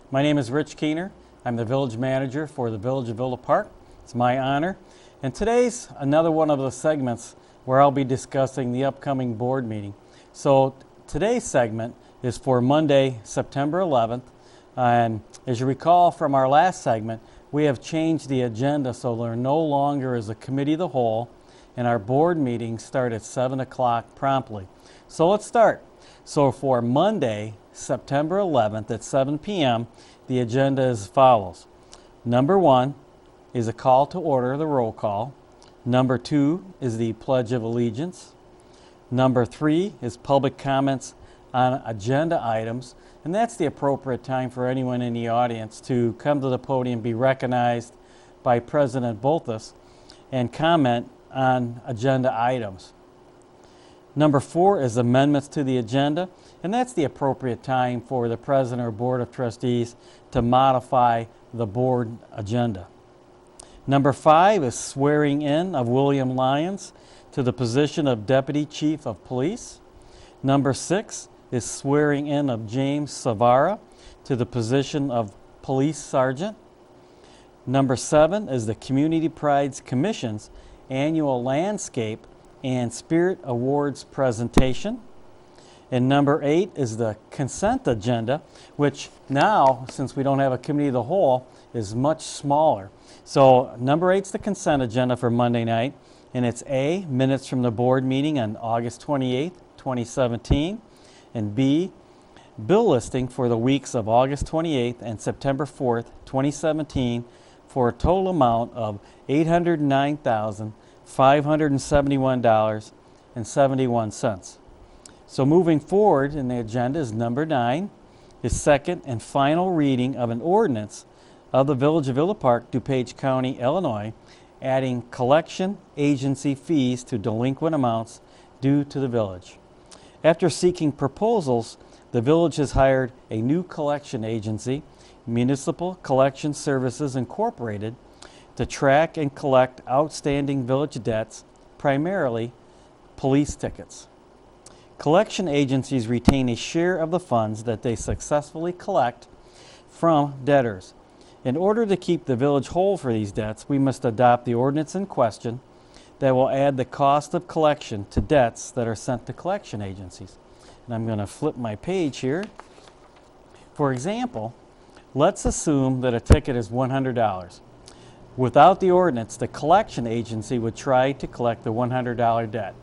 My name is Rich Keener. I'm the village manager for the Village of Villa Park. It's my honor. And today's another one of the segments where I'll be discussing the upcoming board meeting. So today's segment is for Monday, September 11th. And as you recall from our last segment, we have changed the agenda so there no longer is a committee of the whole, and our board meetings start at 7 o'clock promptly. So let's start. So for Monday, September 11th at 7 p.m., the agenda is as follows. Number 1 is a call to order, the roll call. Number 2 is the Pledge of Allegiance. Number 3 is public comments on agenda items, and that's the appropriate time for anyone in the audience to come to the podium, be recognized by President Bolthus, and comment on agenda items. Number 4 is amendments to the agenda, and that's the appropriate time for the President or Board of Trustees to modify the board agenda. Number 5 is swearing in of William Lyons to the position of Deputy Chief of Police. Number 6 is swearing in of James Savara to the position of Police Sergeant. Number 7 is the Community Prides Commission's annual landscape and Spirit Awards presentation. And number 8 is the consent agenda, which now, since we don't have a committee of the whole, is much smaller. So number 8 is the consent agenda for Monday night, and it's A, minutes from the board meeting on August 28th, 2017, and B, bill listing for the weeks of August 28th and September 4th, 2017, for a total amount of $809,571.71. So moving forward in the agenda is number 9, is second and final reading of an ordinance of the Village of Villa Park, DuPage County, Illinois, adding collection agency fees to delinquent amounts due to the village. After seeking proposals, the village has hired a new collection agency, Municipal Collection Services Incorporated, to track and collect outstanding village debts, primarily police tickets. Collection agencies retain a share of the funds that they successfully collect from debtors. In order to keep the village whole for these debts, we must adopt the ordinance in question that will add the cost of collection to debts that are sent to collection agencies. And I'm going to flip my page here. For example, let's assume that a ticket is $100. Without the ordinance, the collection agency would try to collect the $100 debt.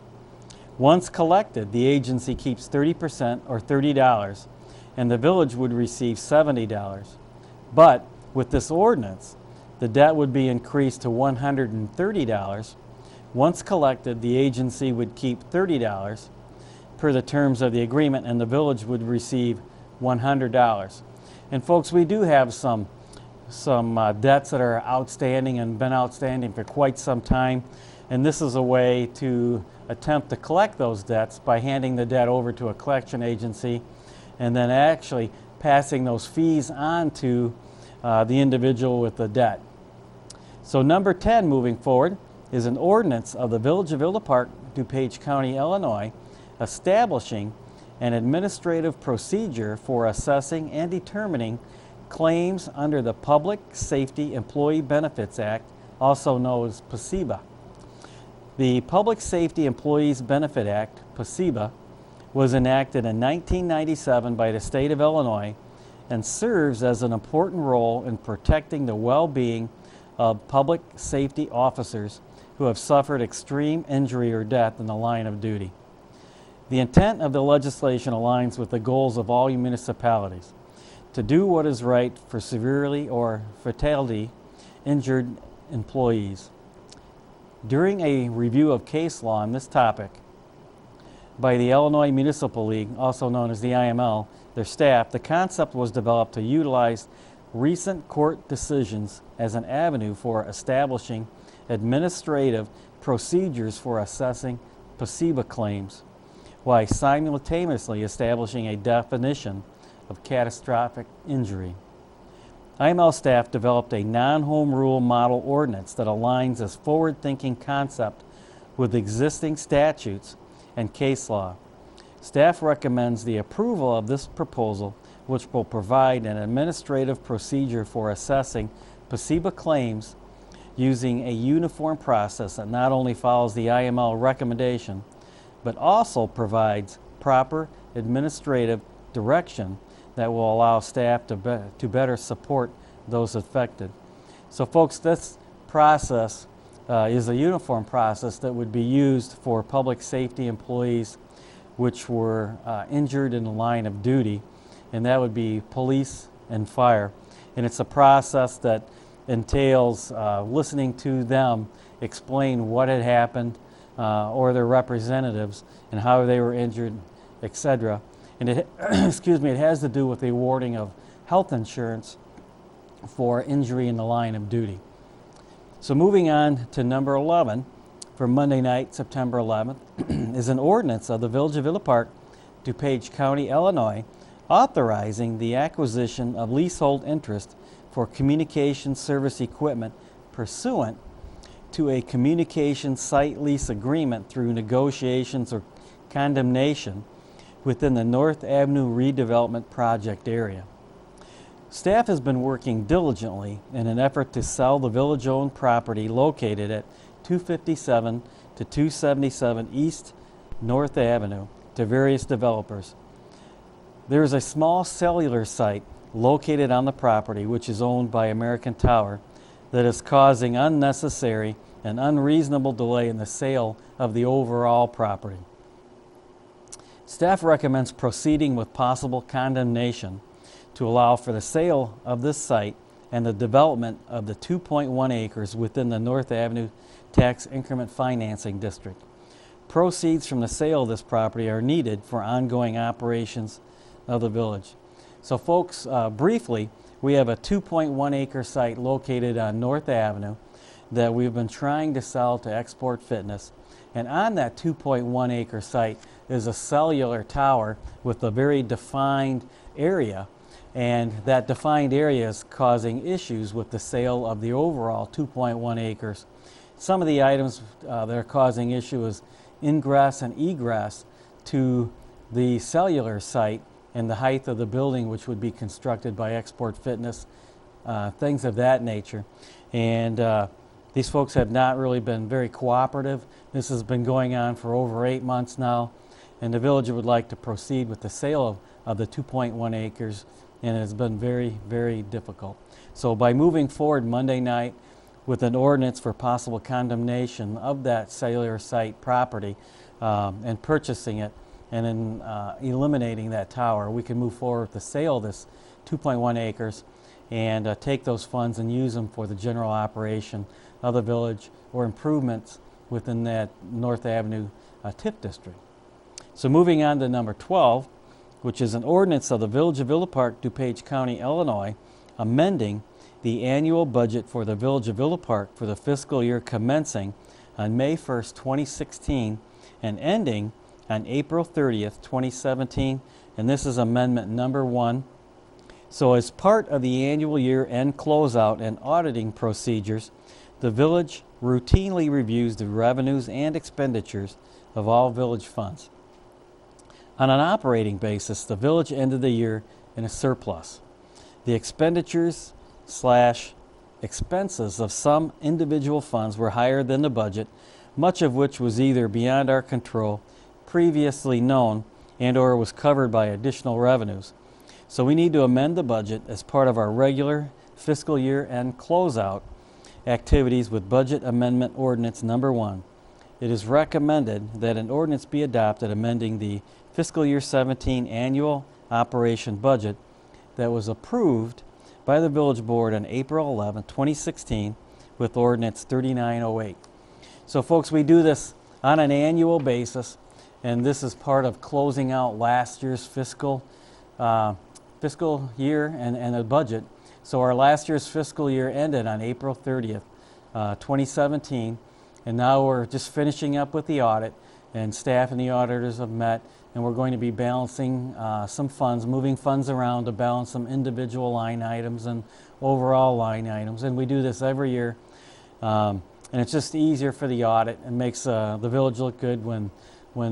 Once collected, the agency keeps 30% or $30, and the village would receive $70. But with this ordinance, the debt would be increased to $130. Once collected, the agency would keep $30 per the terms of the agreement, and the village would receive $100. And folks, we do have some debts that are outstanding and been outstanding for quite some time, and this is a way to attempt to collect those debts by handing the debt over to a collection agency and then actually passing those fees on to the individual with the debt. So number 10 moving forward is an ordinance of the Village of Villa Park, DuPage County, Illinois, establishing an administrative procedure for assessing and determining claims under the Public Safety Employee Benefits Act, also known as PSEBA. The Public Safety Employees Benefit Act, PSEBA, was enacted in 1997 by the state of Illinois and serves as an important role in protecting the well-being of public safety officers who have suffered extreme injury or death in the line of duty. The intent of the legislation aligns with the goals of all municipalities to do what is right for severely or fatally injured employees. During a review of case law on this topic by the Illinois Municipal League, also known as the IML, their staff, the concept was developed to utilize recent court decisions as an avenue for establishing administrative procedures for assessing PSEBA claims, while simultaneously establishing a definition of catastrophic injury. IML staff developed a non-home rule model ordinance that aligns this forward-thinking concept with existing statutes and case law. Staff recommends the approval of this proposal which will provide an administrative procedure for assessing PSEBA claims using a uniform process that not only follows the IML recommendation, but also provides proper administrative direction that will allow staff to better support those affected. So folks, this process is a uniform process that would be used for public safety employees which were injured in the line of duty, and that would be police and fire. And it's a process that entails listening to them explain what had happened or their representatives and how they were injured, etc. And it, excuse me, it has to do with the awarding of health insurance for injury in the line of duty. So moving on to number 11 for Monday night, September 11th, is an ordinance of the Village of Villa Park, DuPage County, Illinois, authorizing the acquisition of leasehold interest for communication service equipment pursuant to a communication site lease agreement through negotiations or condemnation within the North Avenue redevelopment project area. Staff has been working diligently in an effort to sell the village-owned property located at 257 to 277 East North Avenue to various developers. There is a small cellular site located on the property which is owned by American Tower that is causing unnecessary and unreasonable delay in the sale of the overall property. Staff recommends proceeding with possible condemnation to allow for the sale of this site and the development of the 2.1 acres within the North Avenue Tax Increment Financing District. Proceeds from the sale of this property are needed for ongoing operations of the village. So folks, briefly, we have a 2.1 acre site located on North Avenue that we've been trying to sell to Export Fitness. And on that 2.1 acre site is a cellular tower with a very defined area. And that defined area is causing issues with the sale of the overall 2.1 acres. Some of the items that are causing issue is ingress and egress to the cellular site and the height of the building which would be constructed by Export Fitness, things of that nature. And these folks have not really been very cooperative. This has been going on for over 8 months now, and the village would like to proceed with the sale of the 2.1 acres, and it has been very, very difficult. So by moving forward Monday night with an ordinance for possible condemnation of that cellular site property and purchasing it, and then eliminating that tower, we can move forward with the sale of this 2.1 acres and take those funds and use them for the general operation of the village or improvements within that North Avenue TIF district. So moving on to number 12, which is an ordinance of the Village of Villa Park, DuPage County, Illinois, amending the annual budget for the Village of Villa Park for the fiscal year commencing on May 1st, 2016 and ending on April 30th, 2017, and this is amendment number 1. So as part of the annual year-end closeout and auditing procedures, the village routinely reviews the revenues and expenditures of all village funds. On an operating basis, the village ended the year in a surplus. The expenditures / expenses of some individual funds were higher than the budget, much of which was either beyond our control, previously known, and or was covered by additional revenues. So we need to amend the budget as part of our regular fiscal year end closeout activities with Budget Amendment Ordinance number 1. It is recommended that an ordinance be adopted amending the fiscal year 17 annual operation budget that was approved by the Village Board on April 11, 2016 with Ordinance 3908. So folks, we do this on an annual basis, and this is part of closing out last year's fiscal year and the budget. So our last year's fiscal year ended on April 30th, 2017, and now we're just finishing up with the audit, and staff and the auditors have met, and we're going to be balancing some funds, moving funds around to balance some individual line items and overall line items, and we do this every year. And it's just easier for the audit and makes the village look good when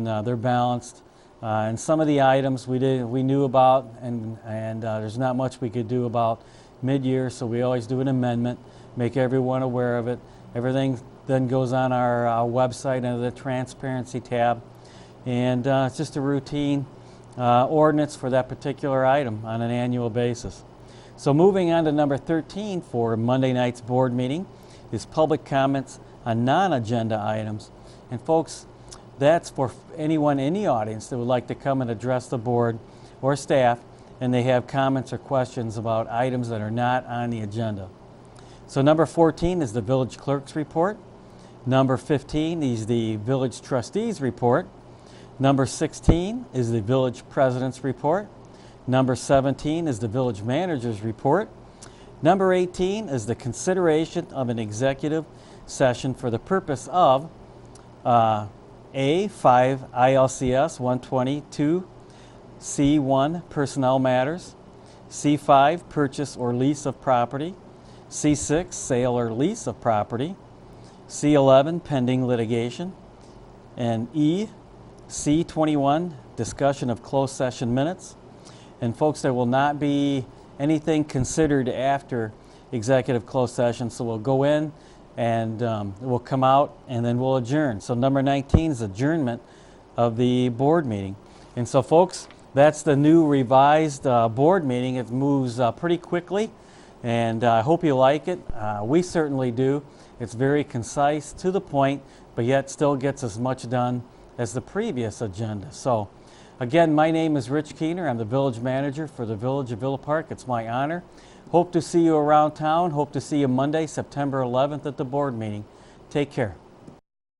they're balanced And some of the items we knew about, and there's not much we could do about mid-year, so we always do an amendment, make everyone aware of it. Everything then goes on our website under the Transparency tab, and it's just a routine ordinance for that particular item on an annual basis. So moving on to number 13 for Monday night's board meeting is public comments on non-agenda items. And folks, that's for anyone in the audience that would like to come and address the board or staff, and they have comments or questions about items that are not on the agenda. So number 14 is the village clerk's report. Number 15 is the village trustees report. Number 16 is the village president's report. Number 17 is the village manager's report. Number 18 is the consideration of an executive session for the purpose of A, 5 ILCS 122 C1 personnel matters, C5 purchase or lease of property, C6 sale or lease of property, C11 pending litigation, and E, C21 discussion of closed session minutes. And folks, there will not be anything considered after executive closed session, so we'll go in and we'll come out and then we'll adjourn. So number 19 is adjournment of the board meeting. And so folks, that's the new revised board meeting. It moves pretty quickly, and I hope you like it. We certainly do. It's very concise, to the point, but yet still gets as much done as the previous agenda. So again, my name is Rich Keener. I'm the village manager for the Village of Villa Park. It's my honor. Hope to see you around town. Hope to see you Monday, September 11th at the board meeting. Take care.